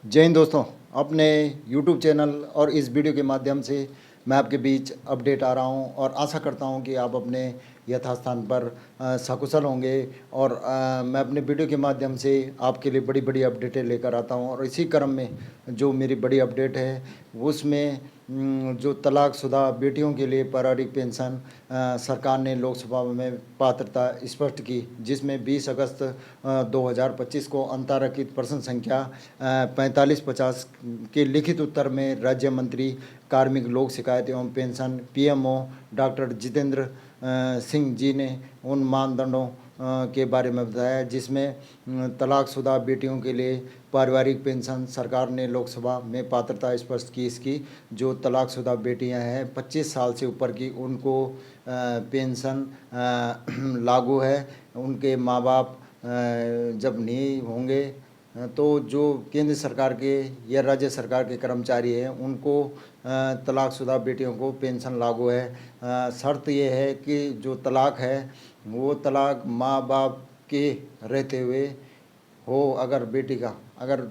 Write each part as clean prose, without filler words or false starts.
जय हिंद दोस्तों। अपने YouTube चैनल और इस वीडियो के माध्यम से मैं आपके बीच अपडेट आ रहा हूं और आशा करता हूं कि आप अपने यथास्थान पर सकुशल होंगे। और मैं अपने वीडियो के माध्यम से आपके लिए बड़ी बड़ी अपडेटें लेकर आता हूं। और इसी क्रम में जो मेरी बड़ी अपडेट है उसमें जो तलाकशुदा बेटियों के लिए पारिवारिक पेंशन सरकार ने लोकसभा में पात्रता स्पष्ट की, जिसमें 20 अगस्त 2025 को अंतरराष्ट्रीय प्रश्न संख्या 4550 के लिखित उत्तर में राज्य मंत्री कार्मिक लोक शिकायत एवं pension PMO doctor Jitendra Singh ji ने उन मानदंडों के बारे में बताया जिसमें तलाकशुदा बेटियों के लिए पारिवारिक पेंशन सरकार ने लोकसभा में पात्रता स्पष्ट की। इसकी जो तलाकशुदा बेटियां हैं 25 साल से ऊपर की, उनको पेंशन लागू है। उनके माँ बाप जब नहीं होंगे तो जो केंद्र सरकार के या राज्य सरकार के कर्मचारी हैं उनको तलाकशुदा बेटियों को पेंशन लागू है। शर्त ये है कि जो तलाक है वो तलाक माँ बाप के रहते हुए हो, अगर बेटी का अगर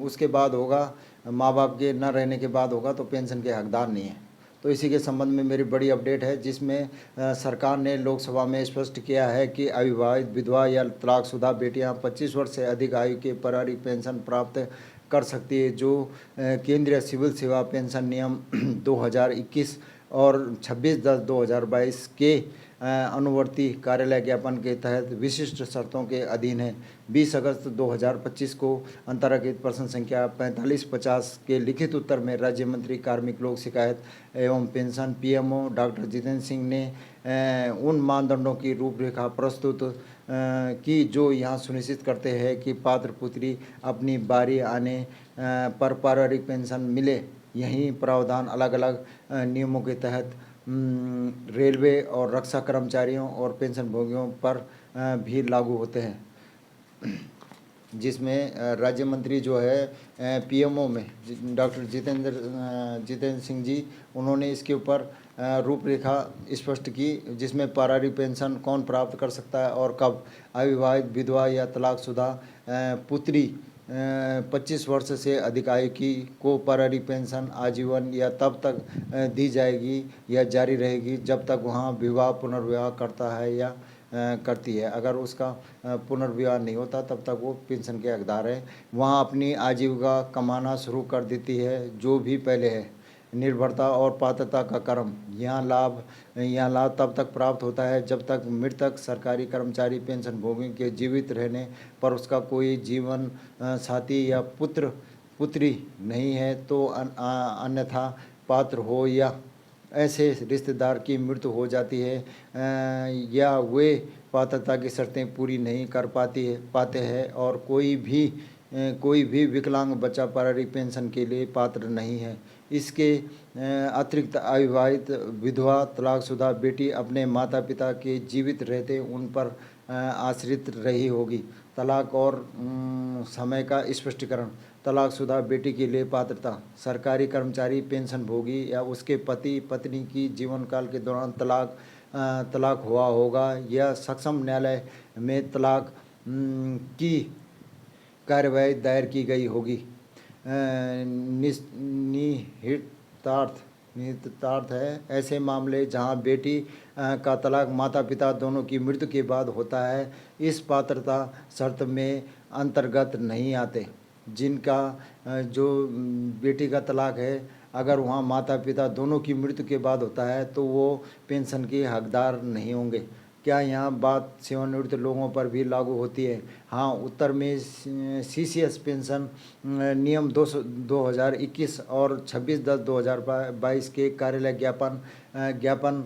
उसके बाद होगा, माँ बाप के न रहने के बाद होगा तो पेंशन के हकदार नहीं है। तो इसी के संबंध में मेरी बड़ी अपडेट है जिसमें सरकार ने लोकसभा में स्पष्ट किया है कि अविवाहित विधवा या तलाकशुदा बेटियां 25 वर्ष से अधिक आयु के पारिवारिक पेंशन प्राप्त कर सकती है। जो केंद्रीय सिविल सेवा पेंशन नियम 2021 और 26/10/2022 के अनुवर्ती कार्यालय ज्ञापन के तहत विशिष्ट शर्तों के अधीन है। 20 अगस्त 2025 को अंतरराष्ट्रीय प्रश्न संख्या 4550 के लिखित उत्तर में राज्य मंत्री कार्मिक लोक शिकायत एवं pension PMO doctor Jitendra Singh ने उन मानदंडों की रूपरेखा प्रस्तुत की जो यहाँ सुनिश्चित करते हैं कि पात्र पुत्री अपनी बारी आने पर पारिवारिक पेंशन मिले। यही प्रावधान अलग अलग नियमों के तहत रेलवे और रक्षा कर्मचारियों और पेंशनभोगियों पर भी लागू होते हैं, जिसमें राज्य मंत्री जो है पीएमओ में डॉक्टर जितेंद्र सिंह जी, उन्होंने इसके ऊपर रूपरेखा स्पष्ट की जिसमें पारिवारिक पेंशन कौन प्राप्त कर सकता है और कब। अविवाहित विधवा या तलाकशुदा पुत्री 25 वर्ष से अधिक आयु की को पारिवारिक पेंशन आजीवन या तब तक दी जाएगी या जारी रहेगी जब तक वहाँ विवाह पुनर्विवाह करता है या करती है। अगर उसका पुनर्विवाह नहीं होता तब तक वो पेंशन के हकदार है। वहाँ अपनी आजीविका कमाना शुरू कर देती है जो भी पहले है। निर्भरता और पात्रता का क्रम, यहाँ लाभ तब तक प्राप्त होता है जब तक मृतक सरकारी कर्मचारी पेंशनभोगी के जीवित रहने पर उसका कोई जीवन साथी या पुत्र पुत्री नहीं है, तो अन्यथा पात्र हो या ऐसे रिश्तेदार की मृत्यु हो जाती है या वे पात्रता की शर्तें पूरी नहीं कर पाते हैं और कोई भी विकलांग बच्चा पारिवारिक पेंशन के लिए पात्र नहीं है। इसके अतिरिक्त अविवाहित विधवा तलाकशुदा बेटी अपने माता पिता के जीवित रहते उन पर आश्रित रही होगी। तलाक और समय का स्पष्टीकरण। तलाकशुदा बेटी के लिए पात्रता: सरकारी कर्मचारी पेंशनभोगी या उसके पति पत्नी की जीवन काल के दौरान तलाक हुआ होगा या सक्षम न्यायालय में तलाक की कार्यवाही दायर की गई होगी। निहितार्थ है ऐसे मामले जहां बेटी का तलाक माता पिता दोनों की मृत्यु के बाद होता है इस पात्रता शर्त में अंतर्गत नहीं आते। जिनका जो बेटी का तलाक है अगर वहाँ माता पिता दोनों की मृत्यु के बाद होता है तो वो पेंशन के हकदार नहीं होंगे। क्या यहाँ बात सेवानिवृत्त लोगों पर भी लागू होती है? हाँ, उत्तर में सीसीएस पेंशन नियम 2021 और 26/10/2022 के कार्यालय ज्ञापन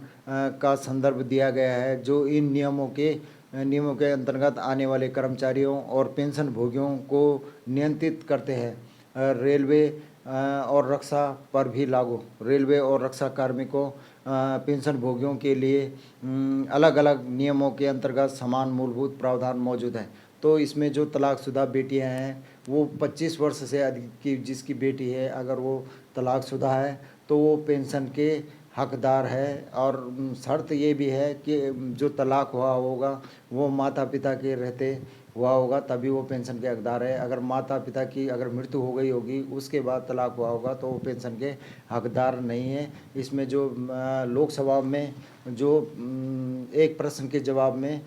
का संदर्भ दिया गया है जो इन नियमों के अंतर्गत आने वाले कर्मचारियों और पेंशनभोगियों को नियंत्रित करते हैं। रेलवे और रक्षा पर भी लागू। रेलवे और रक्षा कार्मिकों पेंशनभोगियों के लिए अलग अलग नियमों के अंतर्गत समान मूलभूत प्रावधान मौजूद हैं। तो इसमें जो तलाकशुदा बेटियां हैं वो 25 वर्ष से अधिक की जिसकी बेटी है अगर वो तलाकशुदा है तो वो पेंशन के हकदार है। और शर्त ये भी है कि जो तलाक हुआ होगा वो माता पिता के रहते हुआ होगा तभी वो पेंशन के हकदार है। अगर माता पिता की अगर मृत्यु हो गई होगी उसके बाद तलाक हुआ होगा तो वो पेंशन के हकदार नहीं है। इसमें जो लोकसभा में जो एक प्रश्न के जवाब में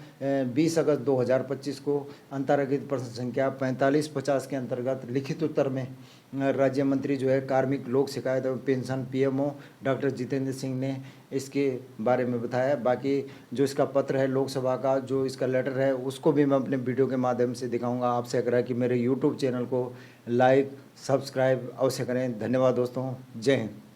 20 अगस्त 2025 को अंतर्गत प्रश्न संख्या 4550 के अंतर्गत लिखित उत्तर में राज्य मंत्री जो है कार्मिक लोक शिकायत एवं pension PMO doctor Jitendra Singh ने इसके बारे में बताया। बाकी जो इसका पत्र है लोकसभा का, जो इसका लेटर है, उसको भी मैं अपने वीडियो के माध्यम से दिखाऊंगा। आपसे आग्रह है कि मेरे यूट्यूब चैनल को लाइक सब्सक्राइब अवश्य करें। धन्यवाद दोस्तों, जय हिंद।